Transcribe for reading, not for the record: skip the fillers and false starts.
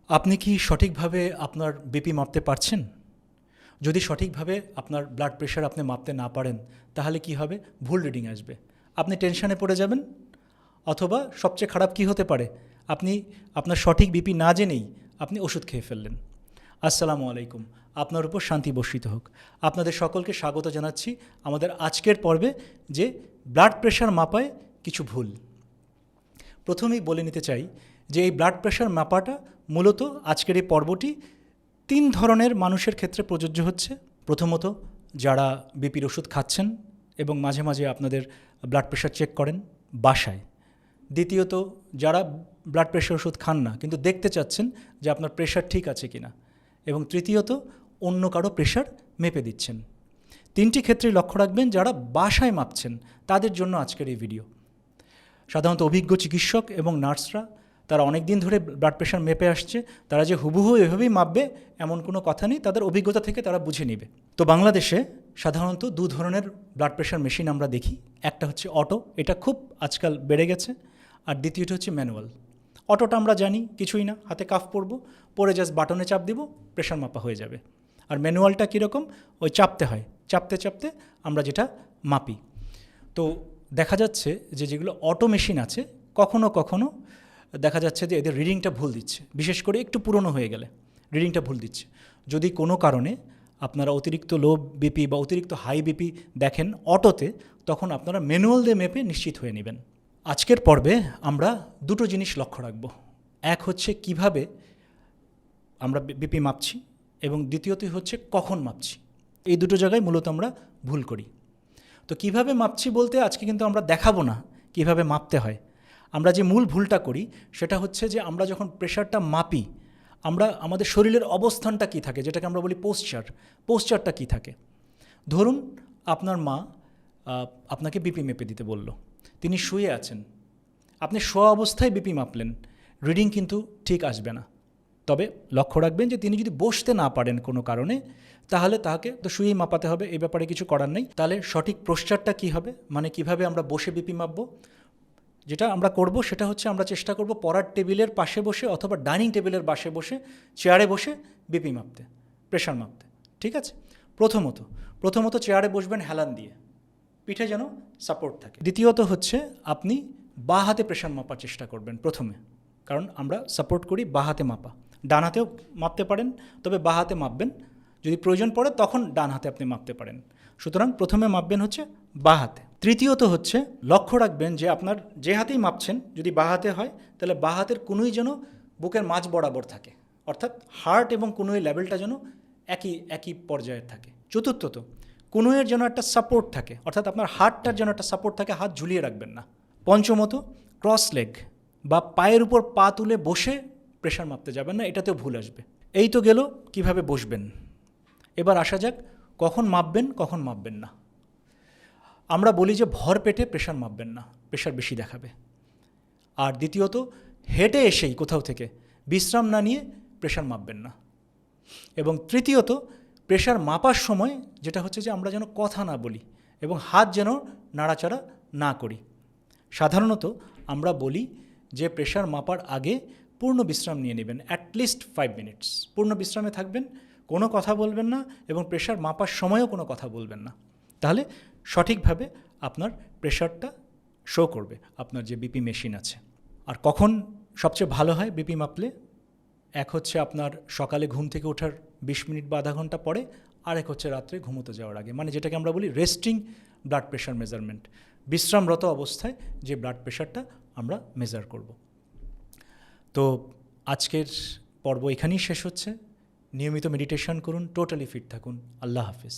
আপনি কি সঠিকভাবে আপনার বিপি মাপতে পারছেন? যদি সঠিকভাবে আপনার ব্লাড প্রেশার আপনি মাপতে না পারেন, তাহলে কি হবে? ভুল রিডিং আসবে। আপনি টেনশনে পড়ে যাবেন, অথবা সবচেয়ে খারাপ কি হতে পারে? আপনি আপনার সঠিক বিপি না জেনেই আপনি ওষুধ খেয়ে ফেললেন। আসসালামু আলাইকুম, আপনার উপর শান্তি বর্ষিত হোক। আপনাদের সকলকে স্বাগত জানাচ্ছি আমাদের আজকের পর্বে, যে ব্লাড প্রেশার মাপায় কিছু ভুল। প্রথমেই বলে নিতে চাই যে এই ব্লাড প্রেশার মাপাটা মূলত আজকের এই পর্বটি 3 ধরনের মানুষের ক্ষেত্রে প্রযোজ্য হচ্ছে। প্রথমত, যারা বিপির ওষুধ খাচ্ছেন এবং মাঝে মাঝে আপনাদের ব্লাড প্রেশার চেক করেন বাসায়। দ্বিতীয়ত, যারা ব্লাড প্রেশার ওষুধ খান না কিন্তু দেখতে চাচ্ছেন যে আপনার প্রেশার ঠিক আছে কিনা। এবং তৃতীয়ত, অন্য কারো প্রেশার মেপে দিচ্ছেন। 3টি ক্ষেত্রেই লক্ষ্য রাখবেন, যারা বাসায় মাপছেন তাদের জন্য আজকের এই ভিডিও। সাধারণত অভিজ্ঞ চিকিৎসক এবং নার্সরা, তারা অনেক দিন ধরে ব্লাড প্রেশার মেপে আসছে, তারা যে হুবহু এভাবেই মাপবে এমন কোনো কথা নেই, তাদের অভিজ্ঞতা থেকে তারা বুঝে নেবে। তো বাংলাদেশে সাধারণত 2 ধরনের ব্লাড প্রেশার মেশিন আমরা দেখি। একটা হচ্ছে অটো, এটা খুব আজকাল বেড়ে গেছে। আর দ্বিতীয়টা হচ্ছে ম্যানুয়াল। অটোটা আমরা জানি কিছুই না, হাতে কাফ পরে জাস্ট বাটনে চাপ দিব, প্রেশার মাপা হয়ে যাবে। আর ম্যানুয়ালটা কীরকম? ওই চাপতে হয়, চাপতে চাপতে আমরা যেটা মাপি। তো দেখা যাচ্ছে যে যেগুলো অটো মেশিন আছে, কখনো কখনো দেখা যাচ্ছে যে এদের রিডিংটা ভুল দিচ্ছে, বিশেষ করে একটু পুরনো হয়ে গেলে রিডিংটা ভুল দিচ্ছে। যদি কোনো কারণে আপনারা অতিরিক্ত লো বিপি বা অতিরিক্ত হাই বিপি দেখেন অটোতে, তখন আপনারা ম্যানুয়াল দিয়ে মেপে নিশ্চিত হয়ে নেবেন। আজকের পর্বে আমরা 2টো জিনিস লক্ষ্য রাখব। এক হচ্ছে কিভাবে আমরা বিপি মাপছি, এবং দ্বিতীয়ত হচ্ছে কখন মাপছি। এই 2টো জায়গায় মূলত আমরা ভুল করি। তো কিভাবে মাপছি বলতে আজকে কিন্তু আমরা দেখাবো না কিভাবে মাপতে হয়। আমরা যে মূল ভুলটা করি সেটা হচ্ছে যে আমরা যখন প্রেশারটা মাপি, আমরা আমাদের শরীরের অবস্থানটা কী থাকে, যেটাকে আমরা বলি পোস্চারটা কী থাকে। ধরুন আপনার মা আপনাকে বিপি মেপে দিতে বলল, তিনি শুয়ে আছেন, আপনি শোয়া অবস্থায় বিপি মাপলেন, রিডিং কিন্তু ঠিক আসবে না। তবে লক্ষ্য রাখবেন যে তিনি যদি বসতে না পারেন কোনো কারণে, তাহলে তাকে তো শুয়েই মাপাতে হবে, এই ব্যাপারে কিছু করার নেই। তাহলে সঠিক পোস্চারটা কী হবে, মানে কিভাবে আমরা বসে বিপি মাপবো, যেটা আমরা করব সেটা হচ্ছে আমরা চেষ্টা করব পড়ার টেবিলের পাশে বসে অথবা ডাইনিং টেবিলের পাশে বসে, চেয়ারে বসে বিপি মাপতে, প্রেশার মাপতে। ঠিক আছে? প্রথমত চেয়ারে বসবেন হেলান দিয়ে, পিঠে যেন সাপোর্ট থাকে। দ্বিতীয়ত হচ্ছে আপনি বাঁ হাতে প্রেশার মাপার চেষ্টা করবেন প্রথমে, কারণ আমরা সাপোর্ট করি বাঁ হাতে মাপা। ডান হাতেও মাপতে পারেন, তবে বাঁ হাতে মাপবেন। যদি প্রয়োজন পড়ে তখন ডান হাতে আপনি মাপতে পারেন। সুতরাং প্রথমে মাপবেন হচ্ছে বাঁ হাতে। তৃতীয়ত হচ্ছে লক্ষ্য রাখবেন যে আপনার যে হাতেই মাপছেন, যদি বাঁ হাতে হয় তাহলে বাঁ হাতের কনুই যেন বুকের মাঝ বরাবর থাকে, অর্থাৎ হার্ট এবং কনুই লেভেলটা যেন একই পর্যায়ের থাকে। চতুর্থত, কনুইয়ের যেন একটা সাপোর্ট থাকে, অর্থাৎ আপনার হার্টটার যেন একটা সাপোর্ট থাকে, হাত ঝুলিয়ে রাখবেন না। পঞ্চমত, ক্রস লেগ বা পায়ের উপর পা তুলে বসে প্রেশার মাপতে যাবেন না, এটাতেও ভুল আসবে। এই তো গেল কিভাবে বসবেন। এবার আসা যাক কখন মাপবেন কখন মাপবেন না। আমরা বলি যে ভর পেটে প্রেশার মাপবেন না, প্রেশার বেশি দেখাবে। আর দ্বিতীয়ত, হেঁটে এসেই কোথাও থেকে বিশ্রাম না নিয়ে প্রেশার মাপবেন না। এবং তৃতীয়ত, প্রেশার মাপার সময় যেটা হচ্ছে যে আমরা যেন কথা না বলি এবং হাত যেন নাড়াচাড়া না করি। সাধারণত আমরা বলি যে প্রেশার মাপার আগে পূর্ণ বিশ্রাম নিয়ে নেবেন, অ্যাটলিস্ট 5 মিনিটস পূর্ণ বিশ্রামে থাকবেন, কোনো কথা বলবেন না এবং প্রেশার মাপার সময়ও কোনো কথা বলবেন না। তাহলে সঠিকভাবে আপনার প্রেশারটা শো করবে আপনার যে বিপি মেশিন আছে। আর কখন সবচেয়ে ভালো হয় বিপি মাপলে? এক হচ্ছে আপনার সকালে ঘুম থেকে ওঠার 20 মিনিট বা আধা ঘন্টা পরে, আর এক হচ্ছে রাত্রে ঘুমোতে যাওয়ার আগে, মানে যেটাকে আমরা বলি রেস্টিং ব্লাড প্রেশার মেজারমেন্ট। বিশ্রামরত অবস্থায় যে ব্লাড প্রেশারটা আমরা মেজার করব। তো আজকের পর্ব এখানেই শেষ হচ্ছে। নিয়মিত মেডিটেশন করুন, টোটালি ফিট থাকুন। আল্লাহ হাফিজ।